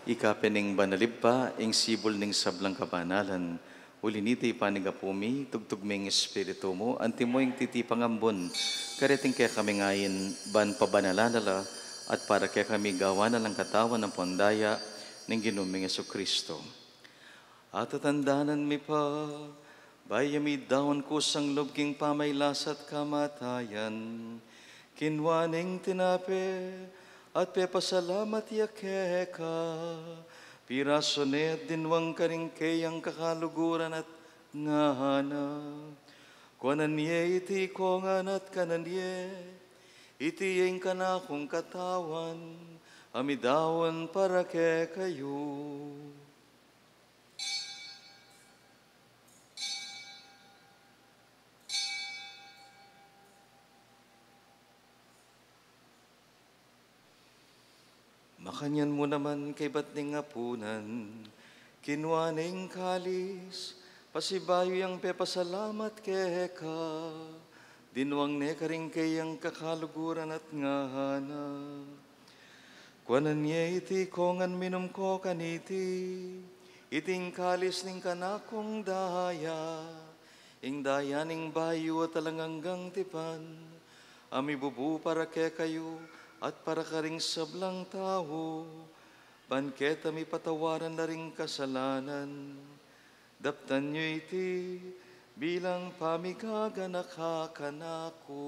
Ikapening banalibpa, ing sibol ning sablang kabanalan, uliniti panigapumi, tugtugming espiritu mo, antimo ing titipangambon, kariting kaya kami ngayon, ban pabanalanala, at para kaya kami gawa na lang katawan ng pondaya, ning ginuming Kristo. At tatandanan mi pa, bayami daon ko sang lubking pamaylasat kamatayan, kinwaning tinape, at pepasalamat yake ka, pirasonet dinwang karing kayang kakaluguran at ngahana. Kuananye iti kongan at kananye, iti yung kanakong katawan, amidawan para ke kayo. Makanyan mo naman kay batning apunan, kinwaning kalis, pasibayo yang pepasalamat keka, dinwang ne karing kayang kakaluguran at ngahana. Kuanan niya iti kongan minum ko kaniti, iting kalis ning kanakong daya, ing daya ning bayo at talanganggang tipan, ami bubu para ke kayo, at para karing sablang tao, banketa mi patawaran na ring kasalanan. Daptan nyo iti bilang pamigaga nakakanako.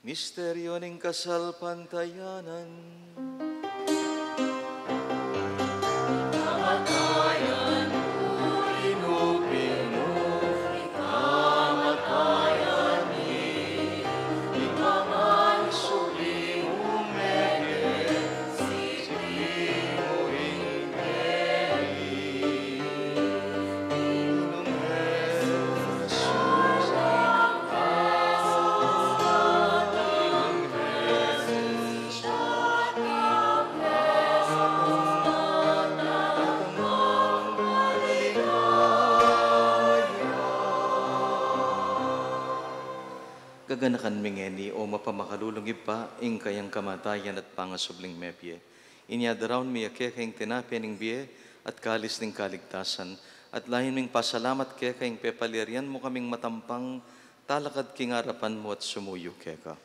Misteryo ning kasal pantayanan, Gaganakan mingeni o mapamakalulungi pa ing kayang kamatayan at pangasubling mebye. Inyadaraon mi ake kayong tinapya ning biye at kalis ning kaligtasan at lahin ming pasalamat kaya kayong pepalirian mo kaming matampang talakad king harapan mo at sumuyo keka.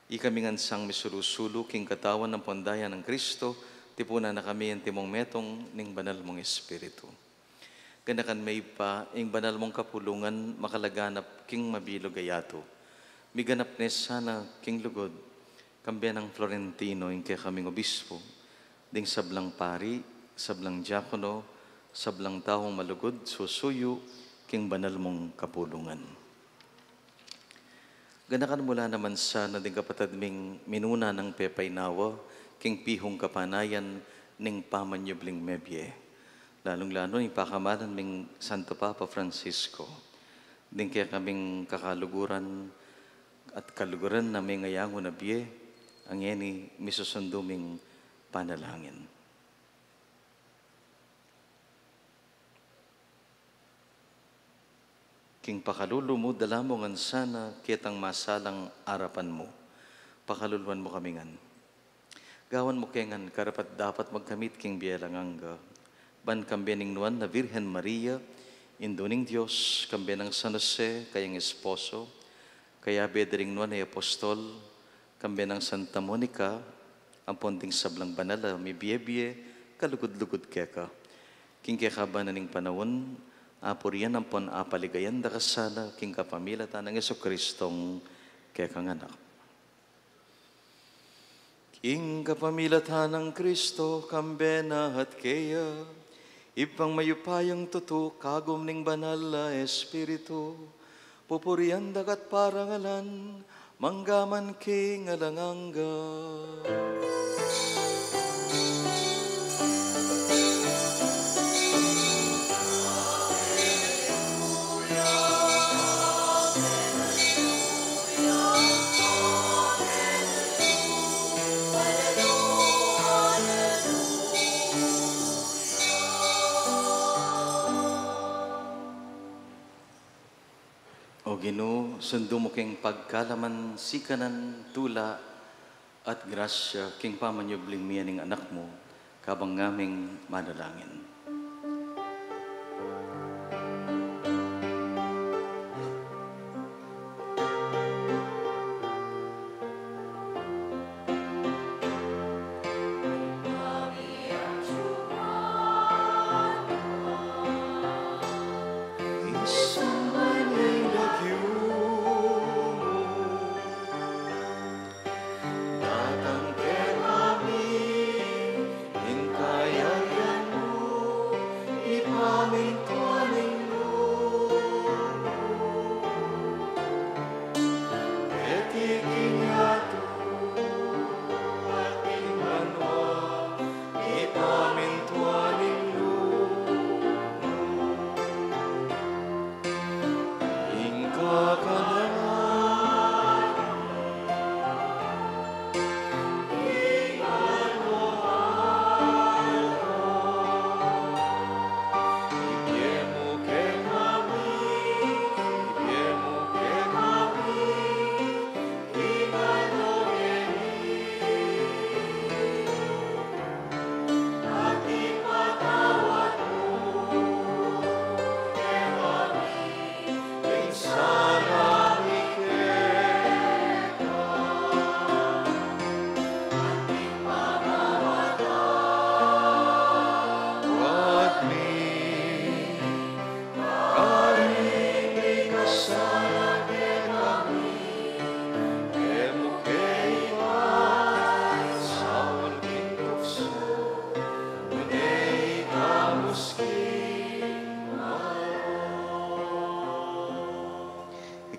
Ikami ngansang misulusulu king katawan ng pondayan ng Kristo, tipuna na kami ang timong metong ning banal mong Espiritu. Ganakan may pa ing banal mong kapulungan makalaganap king mabilog ayato. Miganap nes sana king lugod, kambiyan ng Florentino ing kaya kaming obispo, ding sablang pari, sablang diakono, sablang taong malugod, susuyo, king banal mong kapulungan. Ganakan mula naman sana ding kapatid ming minuna ng pepaynawa, king pihong kapanayan ning pamanyubling mebye. Lalong-lalo ning pakamalan ming Santo Papa Francisco, ding kaya kaming kakaluguran at kaluguran na may ngayango na biye, ang yeni misusunduming panalangin. King pakalulu mo, dala mo ngan sana kitang masalang arapan mo. Pakaluluan mo kami ngan. Gawan mo kengan karapat dapat magkamit king biyalanganga. Ban kambiyaning nuan na Virgen Maria, induning Diyos, kambiyanang San Jose, kayang esposo, kaya bedring nuan ay apostol, kambiyanang Santa Monica, ang ponting sablang banala, may biye-biye, kalugod-lugod keka. King keka ba na ning panahon, apurian ang pon apaligayan da kasala, king kapamilata ng Yesu-Kristong kekang anak. King kapamilata ng Kristo, kambena at kaya, ipang mayupayang tuto, kagom ning banal na Espiritu, pupurian dagat parangalan, manggaman king alanganga. O Ginoo, sundo mo king pagkalaman, sikanan, tula, at grasya, king pamanyubling miyaning anak mo, kabang ngaming manalangin.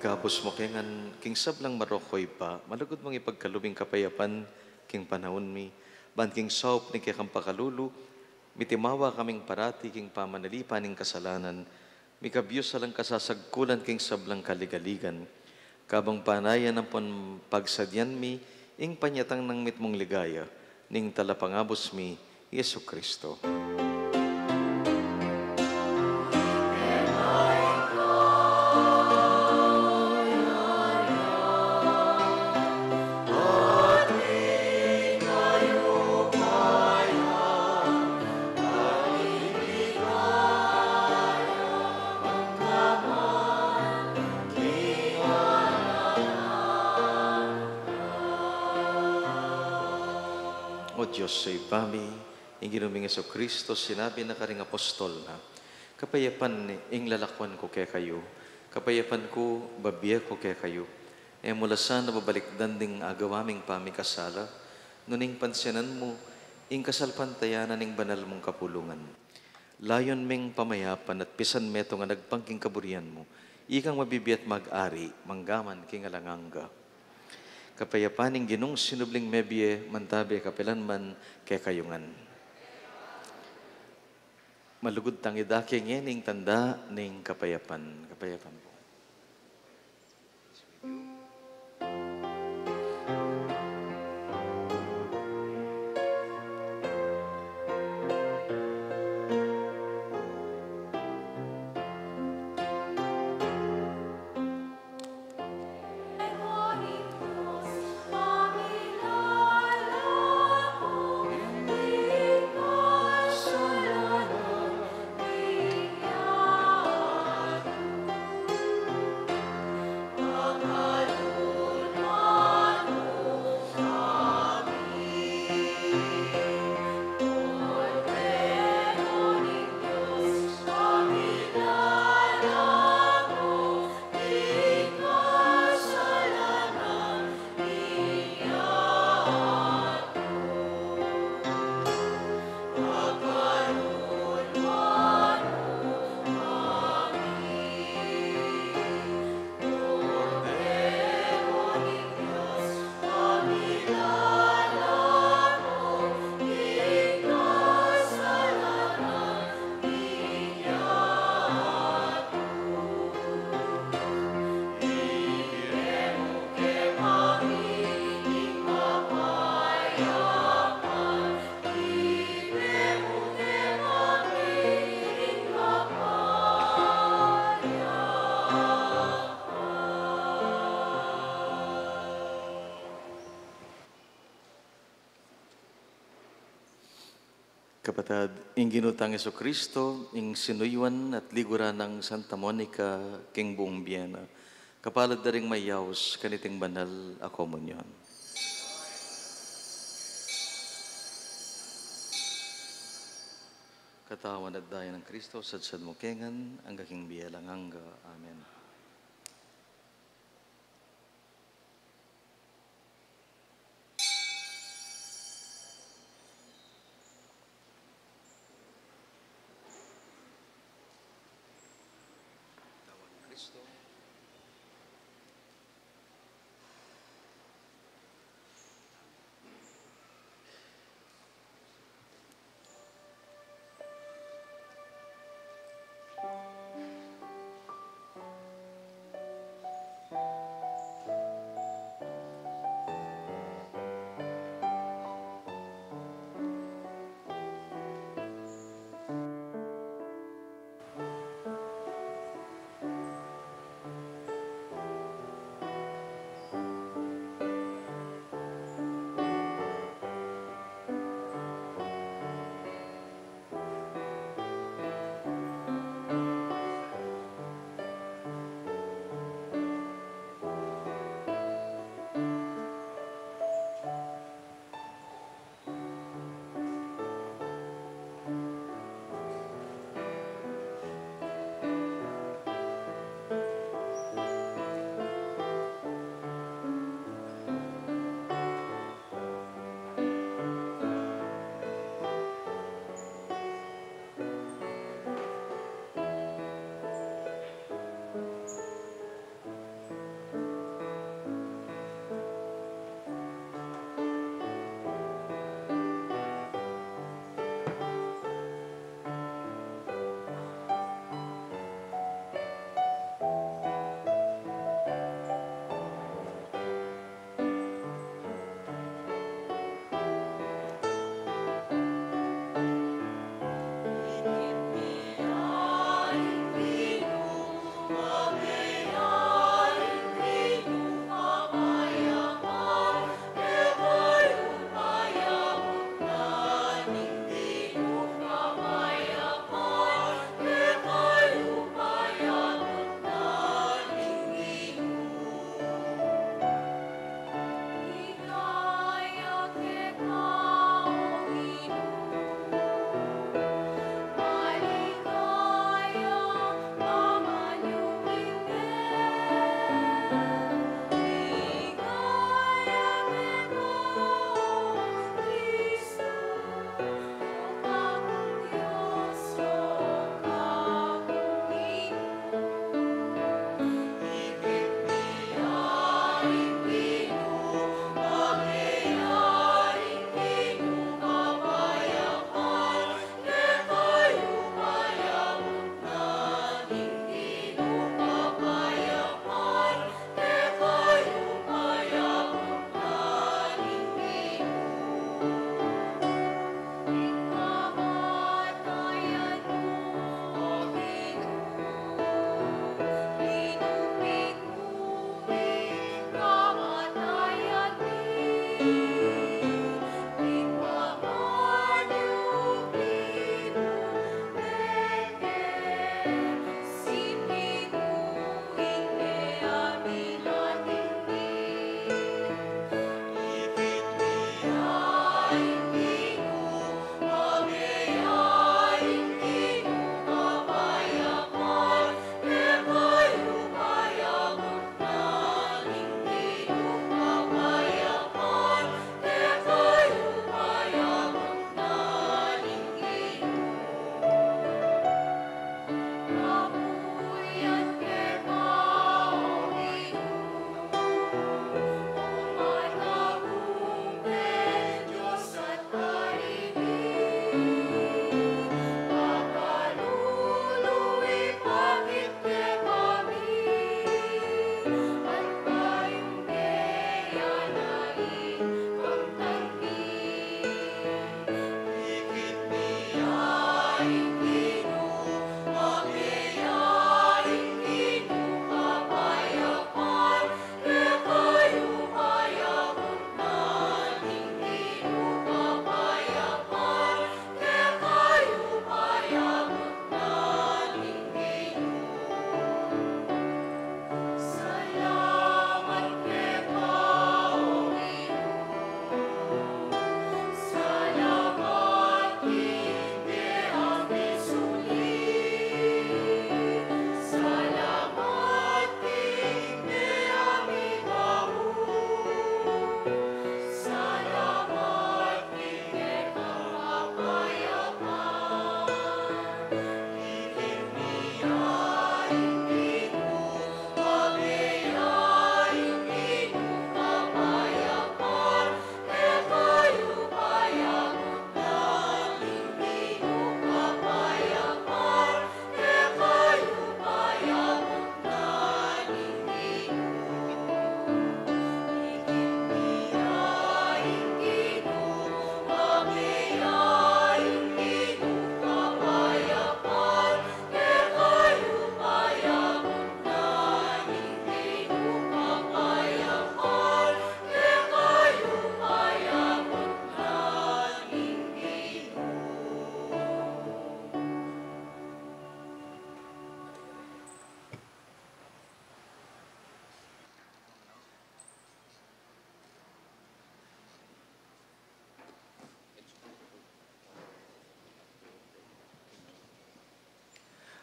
Ikapos mo kengan king sablang marokoy pa, malagod mong ipagkalubing kapayapan king panahon mi, ban king saup ni kekang pakalulu, mitimawa kaming parati king pamanalipan ning kasalanan, mikabiyos salang kasasagkulan king sablang kaligaligan, kabang panayan ang pon pagsadyan mi, ing panyatang ng mitmong ligaya, ning talapangabos mi, Yesu Kristo. Diyos sa ipami, ing ginuming Yesu Kristo, sinabi na karing apostol na, kapayapan ing lalakwan ko kaya kayo, kapayapan ko, babiya ko kaya kayo, mula sa nababalik danding agawaming pamikasala, nuning pansyanan mo, ing kasalpantayanan ing banal mong kapulungan. Layon ming pamayapan at pisan meto nga nagpangking kaburian mo, ikang mabibiyat mag-ari, manggaman king alanganga. Kapayapaning ginong sinubling mebye, mantabi kapilanman kay kayungan. Malugod tang idake ngening tanda ning kapayapan. Kapayapan po. Kapatid, ing ginutang Yesu Kristo, ing sinuywan at ligura ng Santa Monica, king buong Biena, kapalad na ring mayaws kaniting banal a komunyon. Katawan at daya ng Kristo, sadsad mo kengan, ang gaking biyalang hangga. Amen.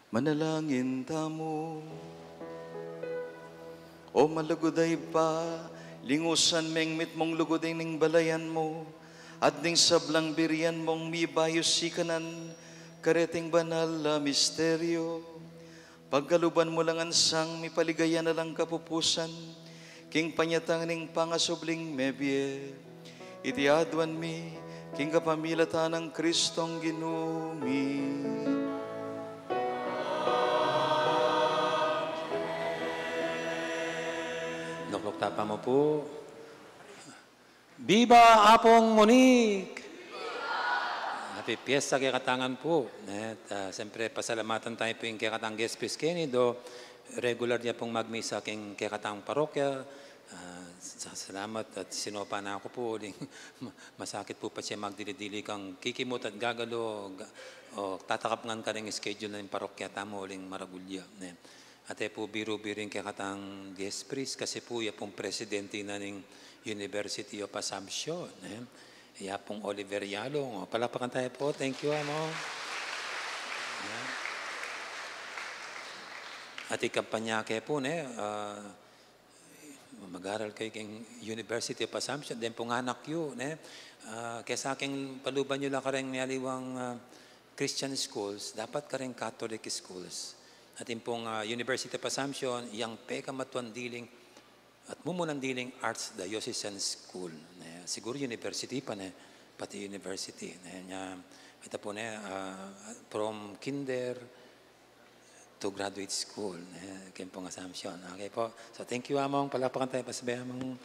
Manalangin tamo. O malugoday pa, lingusan meng mit mong lugoday ning balayan mo, at ding sablang birian mong mibayos sikanan, kareting banal na misteryo. Pagkaluban mo lang ansang, mipaligayan na lang kapupusan, king panyatang ning pangasubling mebye. Itiadwan mi, king kapamilatan ng Kristong ginumi. Luklok-tapa mo po. Viva Apong Monique! Happy Fiesta kay Katangan po. At siyempre, pasalamatan tayo po yung kay Katang Gespes Kenny, do regular niya pong magmisa kay Katang Parokya. Salamat at sinopa na ako po. Masakit po pa siya magdili-dili kang kikimot at gagalo o tatakap ngan ka rin schedule na yung parokya tamo uling maragulya. At po biro-biring kay Katang Gespres kasi po yung pong presidente na ng University of Assumption. Iya pong Oliver Yalong. Palapakan tayo po. Thank you, Amo. At ikampanya kayo po, mag-aral kayo kay University of Assumption. Then pong anak yun, kaya sa aking paluban nyo lang ka rin niyaliwang Christian schools, dapat ka rin Catholic schools. At yung pong University of Assumption, yung peka matuan diling at mumunan diling Arts Diocesan School. Siguro university pa na, pati university. Ito po from kinder to graduate school. Kaya pong Assumption. Okay po. So thank you, Among. Palapakan tayo. Pasabay, Among.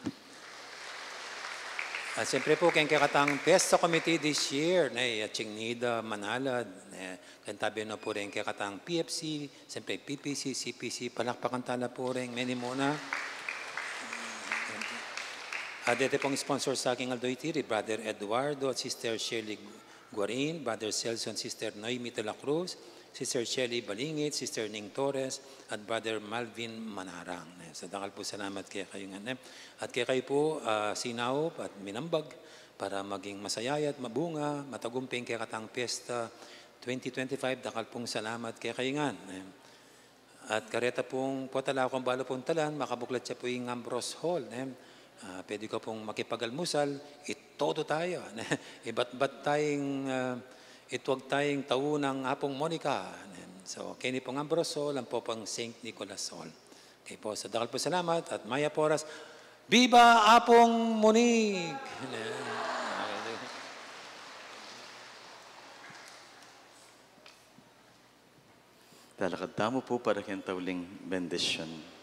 Siyempre po, kayong kakatang Fiesta Committee this year, Chingnida, Manalad, kantabi na po rin kakatang PFC, siyempre PPC, CPC, palakpakan tala po rin, many muna. Dito pong sponsor sa aking Aldoy Tiri, Brother Eduardo at Sister Shirley Guarin, Brother Celson, Sister Noemi de la Cruz, Sister Shelly Balingit, Sister Ning Torres, at Brother Malvin Manarang. Sa dakal po salamat kaya kayo nga. At kaya kayo po sinaup at minambag para maging masaya at mabunga, matagumping kaya Katang Fiesta 2025. Dakal pong salamat kaya kayo nga. At kareta pong potala akong balo pong talan, makabuklat siya po yung Ambrose Hall. Pwede ko pong makipagalmusal, itodo tayo. Iba't tayong itwag tayong taunang Apong Monica. So, kini pong Ambrose Hall, ang po pang St. Nicholas Hall. Okay po, sa dakal po salamat at Maya Poras, Viva Apong Monique! Talakad tamo po para kayong tauling bendisyon.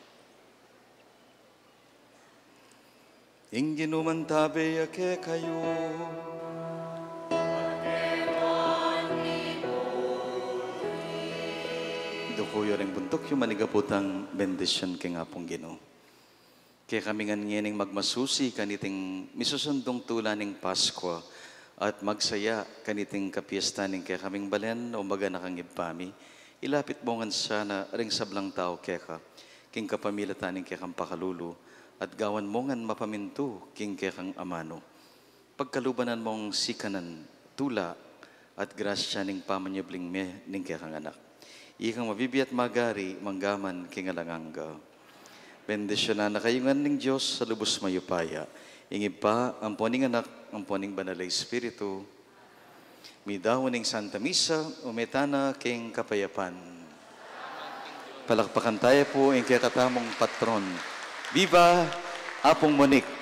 Ingginuman tabi ake kayo. Dukuyo ring buntok yung manigaputang bendisyon kay nga pong Ginoo. Kaya kami nga nganing magmasusi kaniting misusundong tula ning Pasko at magsaya kaniting kapiesta ning kaya kaming balen o maga nakangibpami. Ilapit mo nga sana ring sablang tao kaya ka, king kapamilya taning kaya kang pakalulu at gawan mo nga mapaminto king kaya kang amano. Pagkalubanan mong sikanan, tula at grasya ning pamanyabling me ning kaya kang anak. Ikang mabibiyat magari, manggaman, kingalangangga. Bendisyonan na kayo nga ning Diyos sa lubos mayupaya. Ingib pa, ang poning anak, ang poning banalay Espiritu. Midawan ning Santa Misa, umetana king kapayapan. Palakpakan tayo po ang kaya katamong patron. Viva Apong Monique!